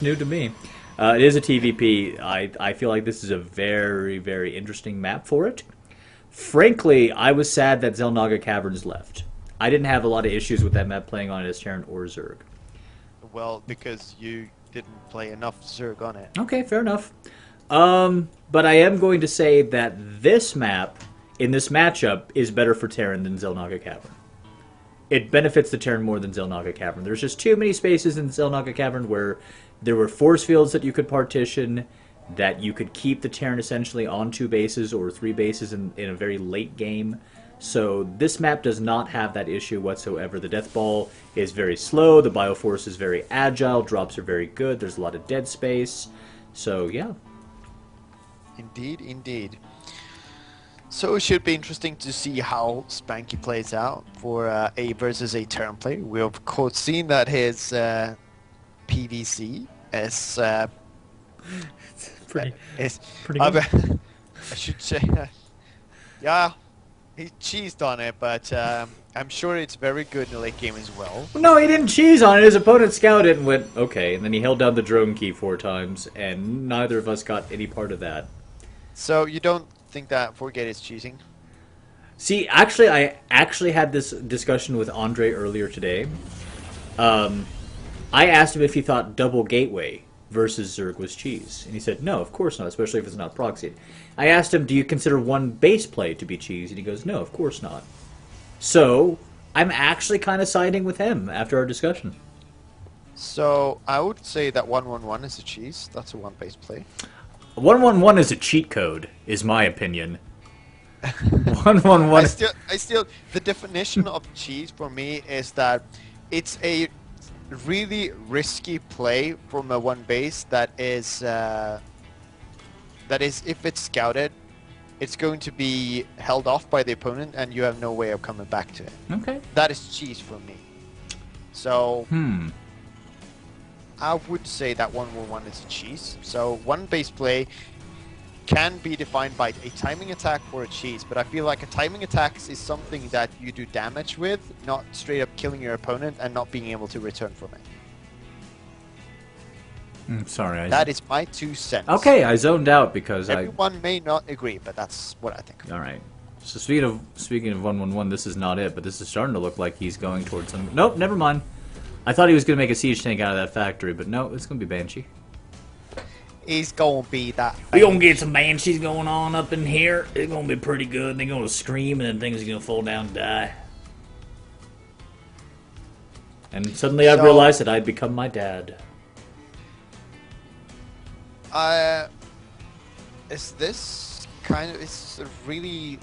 New to me. It is a TVP. I feel like this is a very, very interesting map for it. Frankly, I was sad that Xel'Naga Caverns left. I didn't have a lot of issues with that map playing on it as Terran or Zerg. Well, because you didn't play enough Zerg on it. Okay, fair enough. But I am going to say that this map, in this matchup, is better for Terran than Xel'Naga Cavern. It benefits the Terran more than Xel'Naga Cavern. There's just too many spaces in Xel'Naga Cavern where there were force fields that you could partition, that you could keep the Terran essentially on 2 bases or 3 bases in a very late game. So this map does not have that issue whatsoever. The Death Ball is very slow, the Bioforce is very agile, drops are very good, there's a lot of dead space. So yeah. Indeed, indeed. So it should be interesting to see how Spanky plays out for a versus a Terran player. We've of course seen that his PVC is Pretty good. I should say, yeah, he cheesed on it, but I'm sure it's very good in the late game as well. No, he didn't cheese on it. His opponent scouted and went, okay, and then he held down the drone key 4 times, and neither of us got any part of that. So you don't think that Forgate is cheating? See, actually, I actually had this discussion with Andre earlier today. I asked him if he thought double gateway versus Zerg was cheese, and he said, no, of course not, especially if it's not proxied. I asked him, do you consider one base play to be cheese? And he goes, no, of course not. So, I'm actually kind of siding with him after our discussion. So I would say that 1-1-1 is a cheese. That's a 1 base play. 1-1-1 is a cheat code, is my opinion. 1-1-1. I still, the definition of cheese for me is that it's a really risky play from a 1 base that is if it's scouted, it's going to be held off by the opponent and you have no way of coming back to it. Okay. That is cheese for me. So I would say that 1-1-1 is a cheese. So 1 base play can be defined by a timing attack or a cheese, but I feel like a timing attack is something that you do damage with, not straight up killing your opponent and not being able to return from it. Sorry. That is my 2 cents. Okay, I zoned out because Everyone may not agree, but that's what I think. All right. So speaking of 1-1-1, this is not it, but this is starting to look like he's going towards some. Nope, never mind. I thought he was going to make a siege tank out of that factory, but no, it's going to be Banshee. He's going to be that. We're going to get some Banshees going on up in here. It's going to be pretty good. They're going to scream, and then things are going to fall down and die. And suddenly I realized that I'd become my dad. Is this kind of... It's a really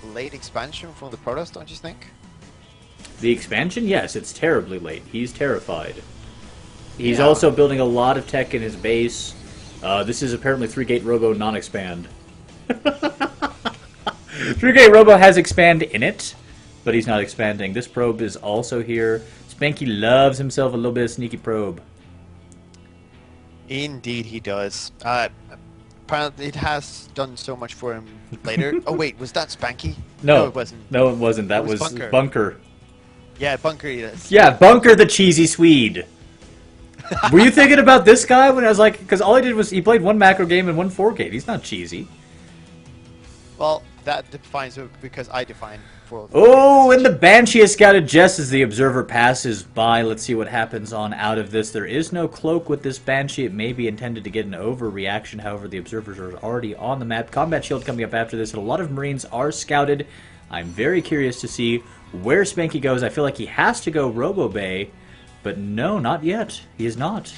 late expansion from the Protoss, don't you think? The expansion? Yes, it's terribly late. He's terrified. He's also building a lot of tech in his base. This is apparently 3-gate Robo non-expand. 3-gate Robo has expand in it, but he's not expanding. This probe is also here. Spanky loves himself a little bit of sneaky probe. Indeed he does. Apparently it has done so much for him later. Oh wait, was that Spanky? No, it wasn't. No, it wasn't. That was Bunker. Yeah, Bunker he is. Yeah, Bunker the cheesy Swede. Were you thinking about this guy when I was like... Because all he did was he played 1 macro game and 1 4-gate. He's not cheesy. Well, that defines it because I define... Oh, and the Banshee has scouted just as the Observer passes by. Let's see what happens on out of this. There is no cloak with this Banshee. It may be intended to get an overreaction. However, the Observers are already on the map. Combat Shield coming up after this, and a lot of Marines are scouted. I'm very curious to see where Spanky goes. I feel like he has to go Robo Bay, but no, not yet. He is not.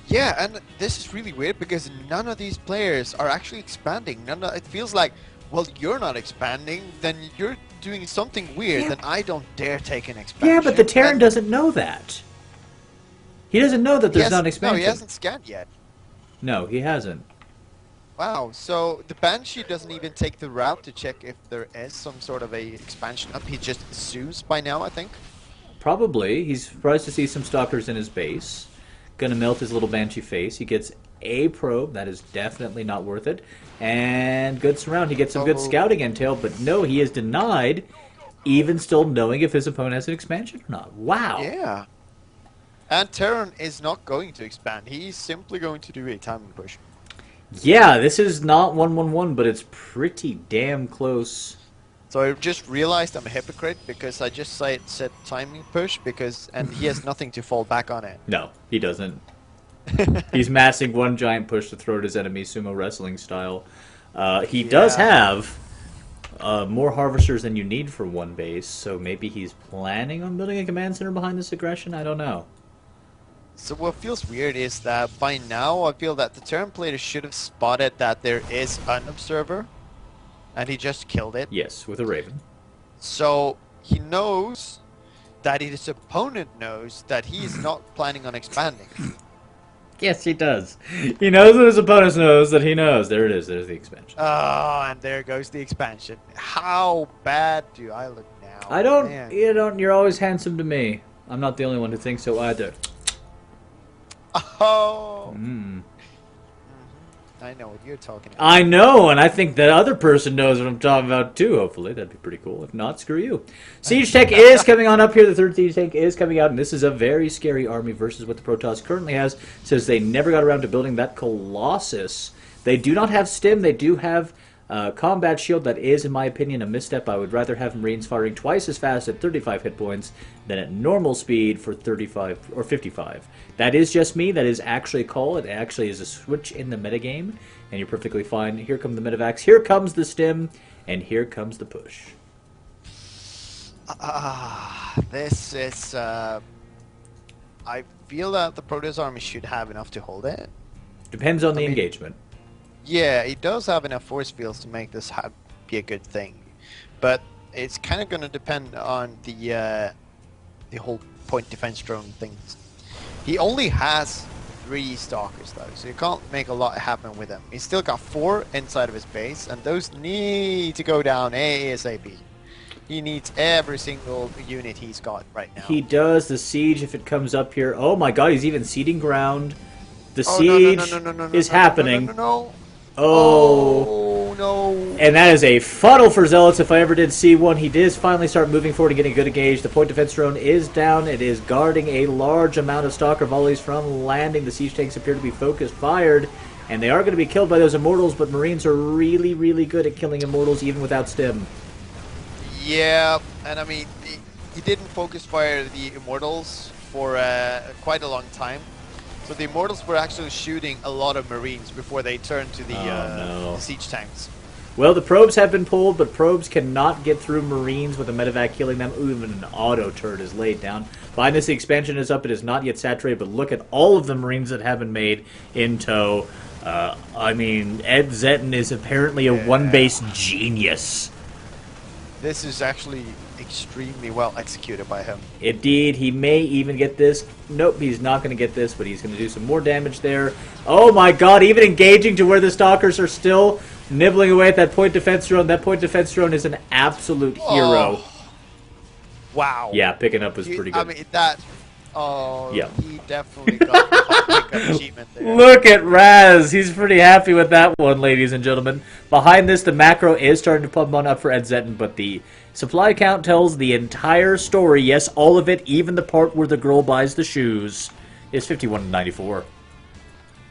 Yeah, and this is really weird because none of these players are actually expanding. It feels like, well, you're not expanding, then you're doing something weird, then I don't dare take an expansion. Yeah, but the Terran doesn't know that. He doesn't know that there's not expansion. No, he hasn't scanned yet. No, he hasn't. Wow, so the Banshee doesn't even take the route to check if there is some sort of a expansion up. He just assumes by now, I think. Probably. He's surprised to see some stalkers in his base. Gonna melt his little Banshee face. He gets a probe. That is definitely not worth it. And good surround. He gets some good scouting intel, but no, he is denied even still knowing if his opponent has an expansion or not. Wow. Yeah. And Terran is not going to expand. He's simply going to do a timing push. Yeah, this is not 1-1-1, but it's pretty damn close. So I just realized I'm a hypocrite because I just said timing push and he has nothing to fall back on it. No, he doesn't. He's massing one giant push to throw at his enemy sumo wrestling style. He does have more harvesters than you need for one base, so maybe he's planning on building a command center behind this aggression? I don't know. So what feels weird is that by now I feel that the Terran player should have spotted that there is an observer, and he just killed it. Yes, with a Raven. So he knows that his opponent knows that he is not planning on expanding. Yes, he does. He knows that his opponent knows that he knows. There it is. There's the expansion. Oh, and there goes the expansion. How bad do I look now? I don't. Man. You don't. You're always handsome to me. I'm not the only one who thinks so either. Oh. Mm. I know what you're talking about. I know, and I think that other person knows what I'm talking about too, hopefully. That'd be pretty cool. If not, screw you. Siege Tech is coming on up here. The third Siege Tech is coming out, and this is a very scary army versus what the Protoss currently has, since they never got around to building that Colossus. They do not have Stim. They do have Combat Shield. That is, in my opinion, a misstep. I would rather have Marines firing twice as fast at 35 hit points than at normal speed for 35 or 55. That is just me. That is actually a call. It actually is a switch in the metagame, and you're perfectly fine. Here come the Medivacs. Here comes the Stim, and here comes the push. This is... I feel that the Protoss army should have enough to hold it. Depends on the engagement. Yeah, it does have enough force fields to make this be a good thing. But it's kind of going to depend on the whole point defense drone thing. He only has 3 stalkers though, so you can't make a lot happen with him. He's still got 4 inside of his base, and those need to go down ASAP. He needs every single unit he's got right now. He does. The siege, if it comes up here. Oh my god, he's even seeding ground. The Oh, siege is happening. Oh no. And that is a funnel for Zealots if I ever did see one. He did finally start moving forward and getting a good engage. The point defense drone is down. It is guarding a large amount of Stalker volleys from landing. The siege tanks appear to be focused, fired, and they are going to be killed by those Immortals, but Marines are really, really good at killing Immortals even without Stim. Yeah, and I mean, he didn't focus fire the Immortals for quite a long time. So the Immortals were actually shooting a lot of Marines before they turned to the siege tanks. Well, the probes have been pulled, but probes cannot get through Marines with a medevac killing them. Ooh, even an auto turret is laid down. Behind this, the expansion is up. It is not yet saturated, but look at all of the Marines that have been made in tow. I mean, Ed Zetton is apparently a one-base genius. This is actually extremely well executed by him. Indeed, he may even get this. Nope, he's not going to get this, but he's going to do some more damage there. Oh my god, even engaging to where the Stalkers are still nibbling away at that point defense drone. That point defense drone is an absolute hero. Oh. Wow. Yeah, picking up was pretty good. I mean, that... Oh, yeah. He definitely got a pickup achievement there. Look at Raz. He's pretty happy with that one, ladies and gentlemen. Behind this, the macro is starting to pump on up for Ed Zetton, but the supply count tells the entire story. Yes, all of it, even the part where the girl buys the shoes, is 51-94.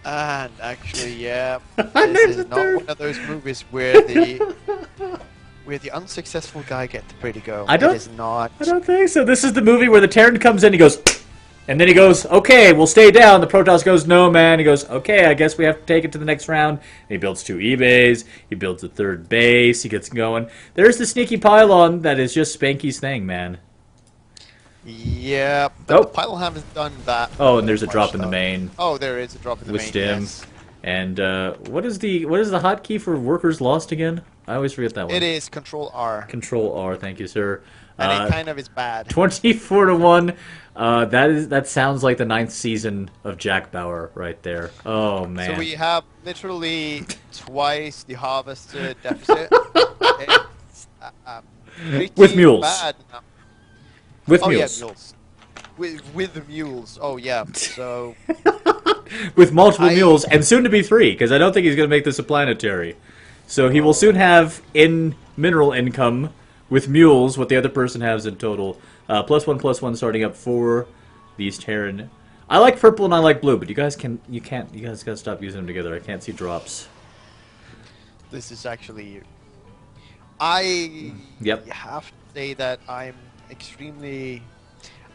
And actually, yeah, this is not one of those movies where the unsuccessful guy gets the pretty girl. It is not. I don't think so. This is the movie where the Terran comes in, he goes, and then he goes, okay, we'll stay down. The Protoss goes, no, man. He goes, okay, I guess we have to take it to the next round. And he builds 2 E-bays. He builds a 3rd base. He gets going. There's the sneaky pylon that is just Spanky's thing, man. Yeah, but the pylon haven't done that. Oh, and there's a drop in the main. Oh, there is a drop in the main, Stim. yes. And what is the hotkey for workers lost again? I always forget that one. It is Control R. Control R, thank you, sir. And it kind of is bad. 24-1. That sounds like the 9th season of Jack Bauer right there. Oh man. So we have literally twice the harvester deficit. It's with mules. Bad. With mules. Yeah, mules. With the mules. Oh yeah. So. With multiple mules, and soon to be 3, because I don't think he's going to make this a planetary. So he will soon have in mineral income with mules what the other person has in total. +1/+1 starting up for these Terran I like purple and I like blue, but you guys gotta stop using them together. I can't see drops. This is actually... I Yep. have to say that I'm extremely...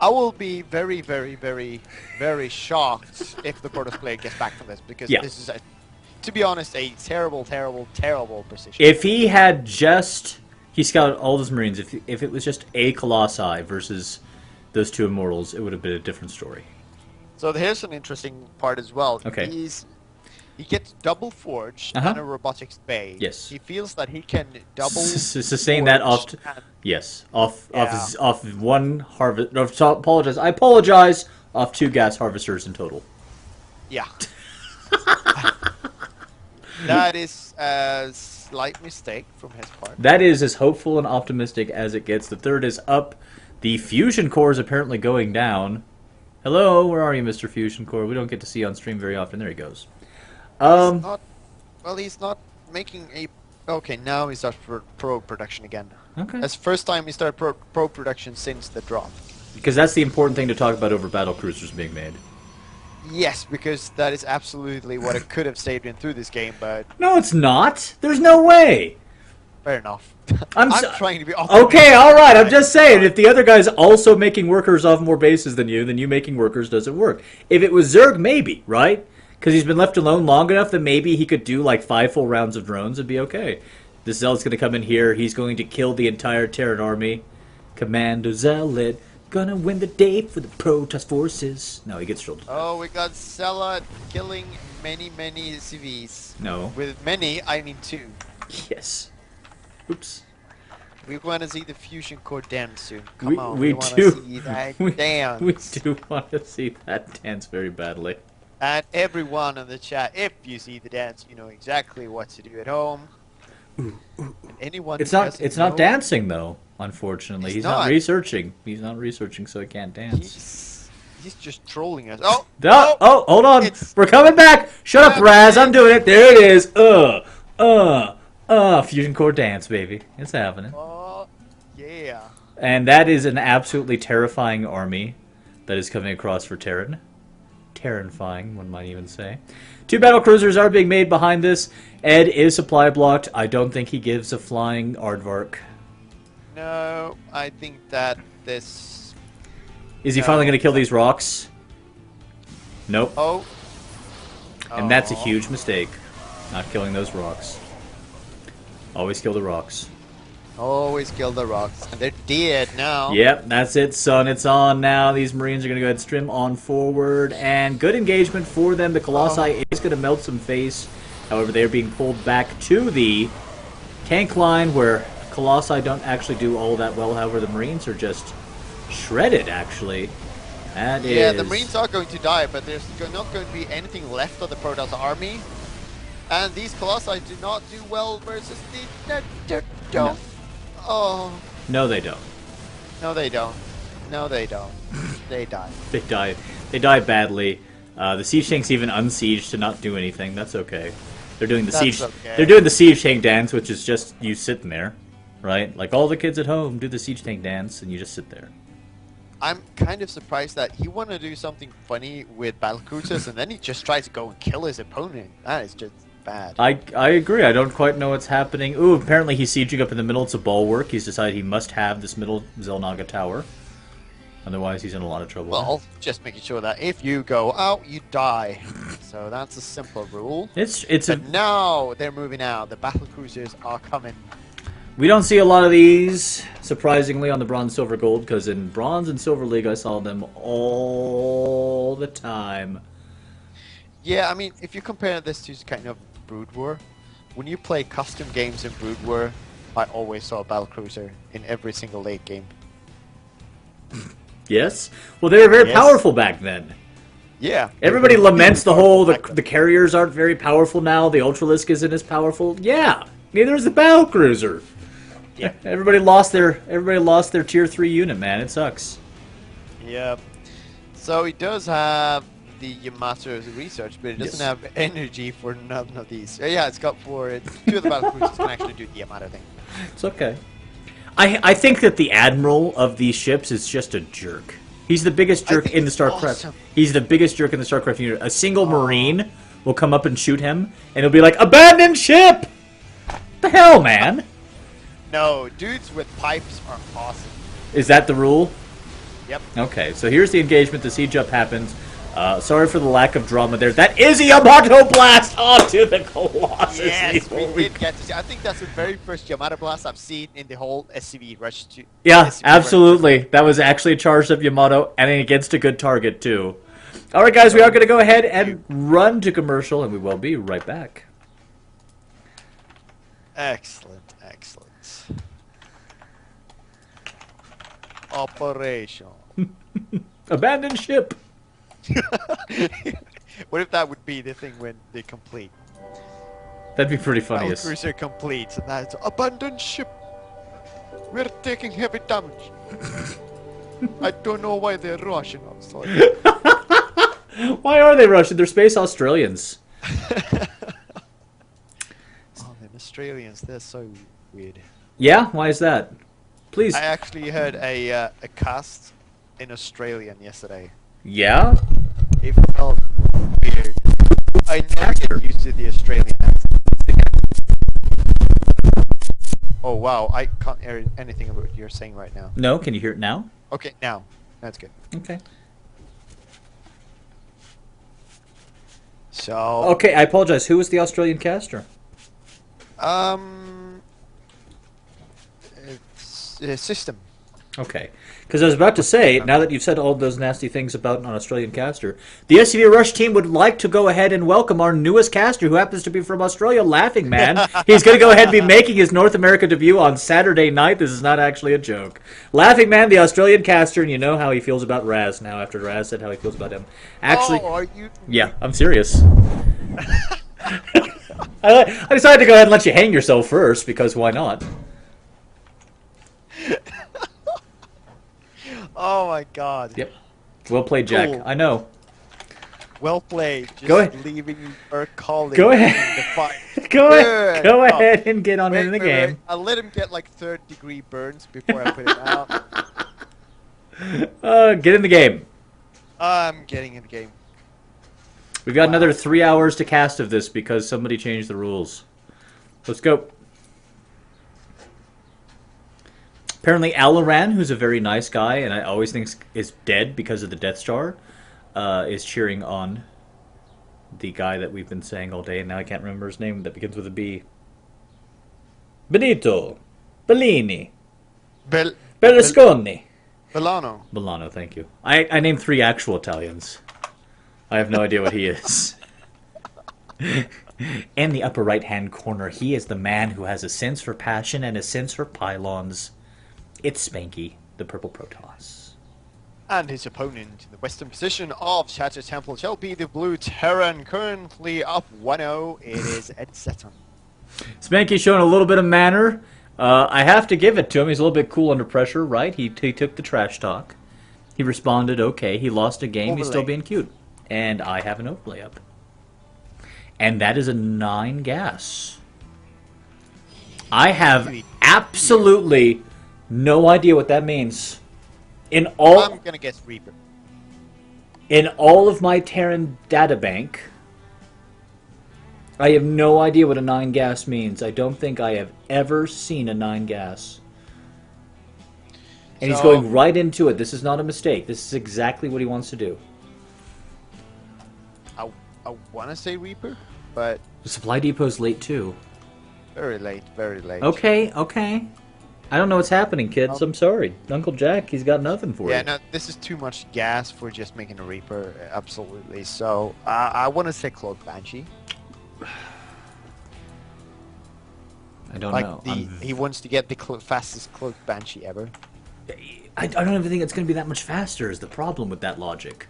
I will be very, very, very, very shocked if the Protoss player gets back from this, because Yeah. this is, to be honest, a terrible, terrible, terrible position. If he had just... He scouted all those Marines. If it was just a Colossi versus those two Immortals, it would have been a different story. So here's an interesting part as well. Okay. He gets double forge and a robotics bay. Yes. He feels that he can double sustain that off. forge and- Yes, off one harvest. No, apologize. I apologize. Off 2 gas harvesters in total. Yeah. That is a slight mistake from his part. That is as hopeful and optimistic as it gets. The third is up. The fusion core is apparently going down. Hello, where are you, Mr. Fusion Core? We don't get to see on stream very often. There he goes. He's not making a... Okay, now he starts pro production again. Okay. That's the first time he started pro production since the drop. Because that's the important thing to talk about over battle cruisers being made. Yes, because that is absolutely what it could have saved him through this game, but No, it's not. There's no way. fair enough. I'm trying to be Okay, alright, I'm just saying, if the other guy's also making workers off more bases than you, then you making workers doesn't work. If it was Zerg, maybe, right? Because he's been left alone long enough that maybe he could do like 5 full rounds of drones and be okay. This Zealot's going to come in here, he's going to kill the entire Terran army. Commando Zealot, gonna win the day for the Protoss forces. No, he gets drilled. Oh, we got Zealot killing many, many CVs. No. With many, I mean 2. Yes. Oops. We want to see the fusion core dance soon. Come on, we want do. to see that We dance. do want to see that dance very badly. And everyone in the chat, if you see the dance, you know exactly what to do at home. And anyone It's who not. doesn't It's not know, dancing though. Unfortunately, It's he's not not. researching. He's not researching, so he can't dance. He's just trolling us. Oh, Oh, hold on. It's- We're coming back. Shut up, Raz. I'm doing it. There it is. Fusion core dance, baby. It's happening. oh, yeah. And that is an absolutely terrifying army that is coming across for Terran. Terrifying, one might even say. 2 battle cruisers are being made behind this. Ed is supply blocked. I don't think he gives a flying Aardvark. No, I think that this. Is he No. finally going to kill these rocks? Nope. Oh. And that's a Oh. huge mistake. Not killing those rocks. Always kill the rocks. Always kill the rocks. And they're dead now. Yep, that's it, son. It's on now. These Marines are going to go ahead and stream on forward. And good engagement for them. The Colossi is going to melt some face. However, they're being pulled back to the tank line where Colossi don't actually do all that well. However, the Marines are just shredded, actually. That Yeah, is... the Marines are going to die, but there's not going to be anything left of the Protoss army. And these Colossi do not do well versus the... don't. No. Oh, No, they don't. no they don't. No they don't. They die. They die. They die badly. The siege tanks even unsieged to not do anything. That's okay. They're doing the That's siege. okay. They're doing the siege tank dance, which is just you sitting there, right? Like all the kids at home do the siege tank dance, and you just sit there. I'm kind of surprised that he wanted to do something funny with battlecruisers and then he just tried to go and kill his opponent. That is just bad. I agree. I don't quite know what's happening. Ooh, apparently he's sieging up in the middle. It's a bulwark. He's decided he must have this middle Xel'Naga tower. Otherwise, he's in a lot of trouble. Well, just making sure that if you go out, you die. So that's a simple rule. it's But now they're moving out. The battlecruisers are coming. We don't see a lot of these, surprisingly, on the Bronze, Silver, Gold, because in Bronze and Silver League, I saw them all the time. Yeah, I mean, if you compare this to kind of Brood War, when you play custom games in Brood War, I always saw a battlecruiser in every single late game. Yes? Well, they were very Yes. powerful back then. Yeah. Everybody laments the whole, Back then. the carriers aren't very powerful now, the Ultralisk isn't as powerful. Yeah, neither is the Battlecruiser. Yeah. Everybody lost their tier 3 unit, man. It sucks. Yep. So he does have the Yamato's research, but it doesn't Yes. have energy for none of these. Yeah, it's got for it. 2 of the battlecruisers can actually do the Yamato thing. It's okay. I think that the admiral of these ships is just a jerk. He's the biggest jerk think in the it's StarCraft. awesome. He's the biggest jerk in the StarCraft unit. A single Marine will come up and shoot him, and he'll be like, "Abandon ship!" The hell, man? No, dudes with pipes are awesome. Is that the rule? Yep. Okay, so here's the engagement. The siege up happens. Sorry for the lack of drama there. That is a Yamato Blast onto the Colossus. Yes, we Holy did get to see. I think that's the very first Yamato Blast I've seen in the whole SCV Rush. Yeah, SCV absolutely. That was actually a charged up Yamato and against a good target, too. All right, guys, we are going to go ahead and run to commercial, and we will be right back. Excellent, excellent. Operation. Abandon ship. What if that would be the thing when they complete? That'd be pretty funny. Battle Cruiser completes, and that's abandoned ship. We're taking heavy damage. I don't know why they're rushing us. Why are they Russian? They're space Australians. Oh, the Australians, they're so weird. Yeah? Why is that? Please. I actually heard a cast in Australian yesterday. Yeah? It felt weird. I never get used to the Australian accent. Oh wow, I can't hear anything about what you're saying right now. No? Can you hear it now? Okay, now. That's good. Okay. So... Okay, I apologize. Who was the Australian caster? It's a system. Okay. Because I was about to say, now that you've said all those nasty things about an Australian caster, the SCV Rush team would like to go ahead and welcome our newest caster, who happens to be from Australia, Laughing Man. He's going to go ahead and be making his North America debut on Saturday night. This is not actually a joke. Laughing Man, the Australian caster, and you know how he feels about Raz now, after Raz said how he feels about him. Actually, Oh, are you... yeah, I'm serious. I decided to go ahead and let you hang yourself first, because why not? Oh my god. Yep. Well played, Jack. Cool. I know. Well played. Just Go ahead. leaving our colleague Go in ahead. the fight. Go Good. ahead. Go Oh. ahead and get on Wait, in the wait, game. wait. I'll let him get like third-degree burns before I put him out. Get in the game. I'm getting in the game. We've got Wow. another 3 hours to cast of this because somebody changed the rules. Let's go. Apparently Alaran, who's a very nice guy and I always think is dead because of the Death Star, is cheering on the guy that we've been saying all day, and now I can't remember his name, that begins with a B. Benito. Bellini. Berlusconi. Milano. Milano, thank you. I named 3 actual Italians. I have no idea what he is. In the upper right-hand corner, he is the man who has a sense for passion and a sense for pylons. It's Spanky, the purple Protoss. And his opponent in the western position of Shattered Temple shall be the blue Terran, currently up 1-0. It is Ed Seton. Spanky's showing a little bit of manner. I have to give it to him. He's a little bit cool under pressure, right? He took the trash talk. He responded okay. He lost a game. He's still Overlay. being cute. And I have an overlay up. And that is a 9 gas. I have absolutely no idea what that means. In all I'm gonna guess Reaper. in all of my Terran databank, I have no idea what a 9 gas means. I don't think I have ever seen a 9 gas. And he's So- going right into it. This is not a mistake. This is exactly what he wants to do. I wanna say Reaper, but The supply depot's late too. very late, very late. Okay, okay. I don't know what's happening, kids. I'm sorry. Uncle Jack, he's got nothing for Yeah, you. no, this is too much gas for just making a Reaper, absolutely. So, I want to say Cloak Banshee. I don't Like, know. he wants to get the fastest Cloak Banshee ever. I don't even think it's going to be that much faster is the problem with that logic.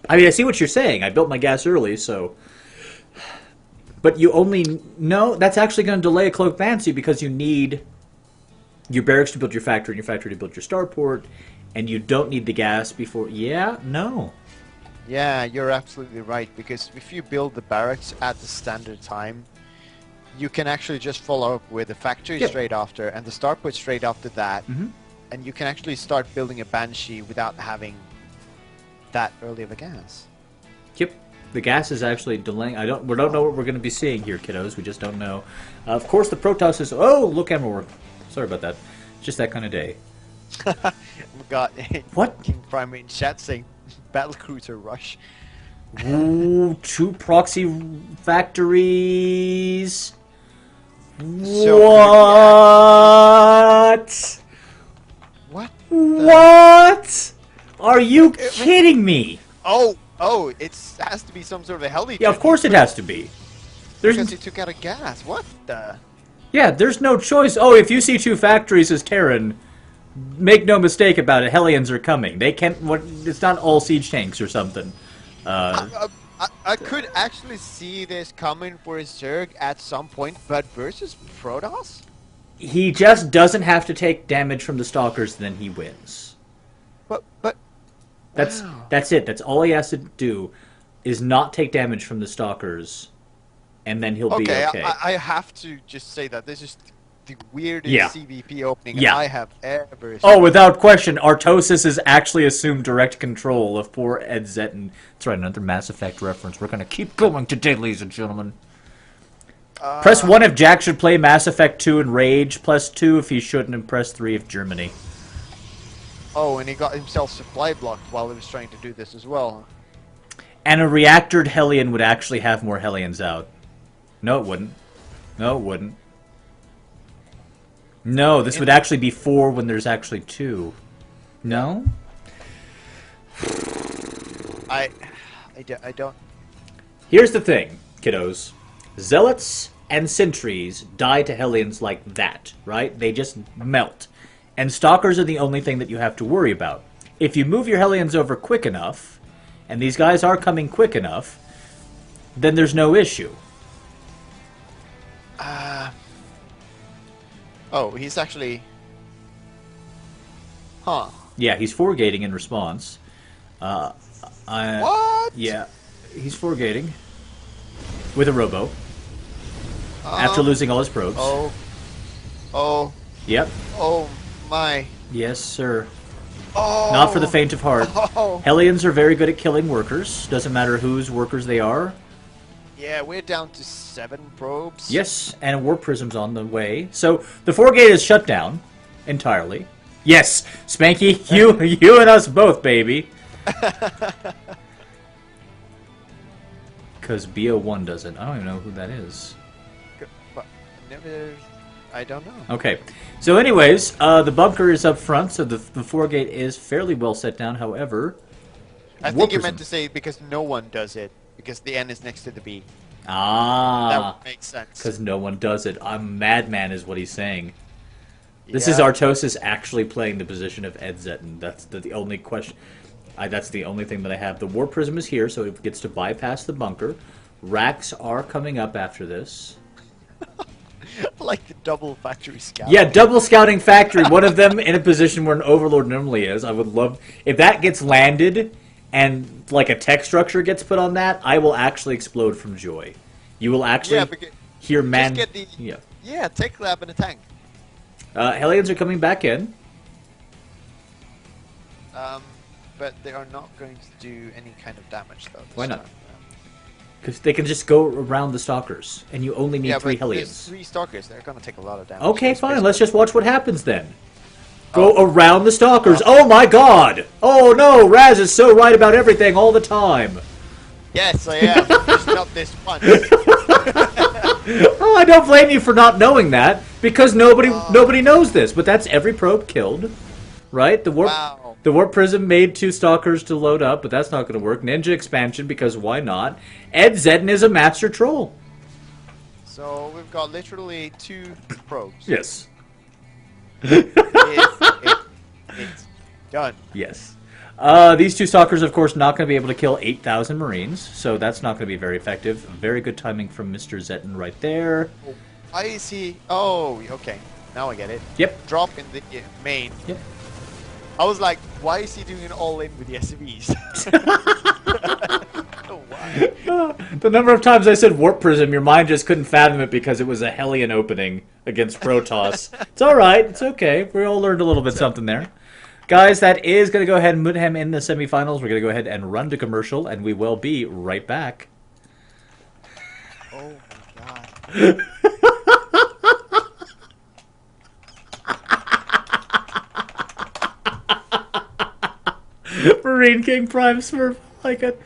I mean, I see what you're saying. I built my gas early, so... But you only... No, that's actually going to delay a Cloak Banshee because you need your barracks to build your factory and your factory to build your starport, and you don't need the gas before... Yeah? No. Yeah, you're absolutely right, because if you build the barracks at the standard time, you can actually just follow up with the factory Yeah. straight after, and the starport straight after that, Mhm. and you can actually start building a Banshee without having that early of a gas. Yep. The gas is actually delaying. We don't know what we're going to be seeing here, kiddos. We just don't know. Of course, the Protoss is. Oh, look, camera work. Sorry about that. It's just that kind of day. We got What? King Primate in chat saying battlecruiser rush. Ooh, 2 proxy factories. So What? What? What? Are you kidding me? Oh, it has to be some sort of a heli. Yeah, of course it has to be. Because he took out a gas. What the? Yeah, there's no choice. Oh, if you see 2 factories as Terran, make no mistake about it. Hellions are coming. They can't. What? It's not all siege tanks or something. I could actually see this coming for his Zerg at some point, but versus Protoss? He just doesn't have to take damage from the Stalkers, then he wins. But That's wow. that's it. That's all he has to do, is not take damage from the Stalkers, and then he'll be okay. I have to just say that this is the weirdest Yeah. CVP opening Yeah. I have ever seen. Oh, without question, Artosis has actually assumed direct control of poor Ed Zetton. That's right, another Mass Effect reference. We're gonna keep going today, ladies and gentlemen. Press 1 if Jack should play Mass Effect 2 and Rage, plus 2 if he shouldn't, and press 3 if Germany. Oh, and he got himself supply blocked while he was trying to do this as well. And a reactored Hellion would actually have more Hellions out. No, it wouldn't. No, it wouldn't. No, this would actually be 4 when there's actually 2. No? I don't... Here's the thing, kiddos. Zealots and Sentries die to Hellions like that, right? They just melt. And Stalkers are the only thing that you have to worry about. If you move your Hellions over quick enough, and these guys are coming quick enough, then there's no issue. Oh, he's actually... Huh. Yeah, he's 4-gating in response. What? Yeah, he's 4-gating. With a robo. After losing all his probes. Oh. Yep. Oh, my. Yes, sir. Oh. Not for the faint of heart. Oh. Hellions are very good at killing workers. Doesn't matter whose workers they are. Yeah, we're down to 7 probes. Yes, and a Warp Prism's on the way. So the 4-gate is shut down entirely. Yes, Spanky, you and us both, baby. Because BO1 doesn't. I don't even know who that is. But never... I don't know. Okay. So anyways, the bunker is up front, so the 4-gate is fairly well set down. However, I think you meant to say because no one does it. Because the N is next to the B. Ah. That would make sense. Because no one does it. I'm madman is what he's saying. This is Yeah. Artosis actually playing the position of Ed Zetton. That's the only question. That's the only thing that I have. The War Prism is here, so it gets to bypass the bunker. Racks are coming up after this. Like the double factory scout. Yeah, double scouting factory. One of them in a position where an Overlord normally is. I would love... If that gets landed and like a tech structure gets put on that, I will actually explode from joy. You will actually hear man... Just get the... Yeah, tech lab and a tank. Hellions are coming back in. But they are not going to do any kind of damage, though. Why not? Because they can just go around the Stalkers, and you only need 3 Hellions. 3 Stalkers, they're going to take a lot of damage. Okay, fine. Let's just watch what happens then. Go around the Stalkers. Oh my god! Oh no, Raz is so right about everything all the time. Yes, I am. Just not this one. Oh, I don't blame you for not knowing that, because nobody knows this. But that's every probe killed, right? The Warp Prism made 2 Stalkers to load up, but that's not going to work. Ninja expansion, because why not? Ed Zetton is a master troll. So we've got literally 2 probes. Yes. It's done. Yes. These 2 Stalkers, of course, not going to be able to kill 8,000 Marines, so that's not going to be very effective. Very good timing from Mr. Zetton right there. Why is he... Oh, okay. Now I get it. Yep. Drop in the main. Yep. I was like, why is he doing an all-in with the SCVs? Why? The number of times I said Warp Prism, your mind just couldn't fathom it because it was a Hellion opening against Protoss. It's alright. It's okay. We all learned a little bit something there. Guys, that is going to go ahead and put him in the semifinals. We're going to go ahead and run to commercial, and we will be right back. Oh my god. Marine King Prime Smurf, I like it.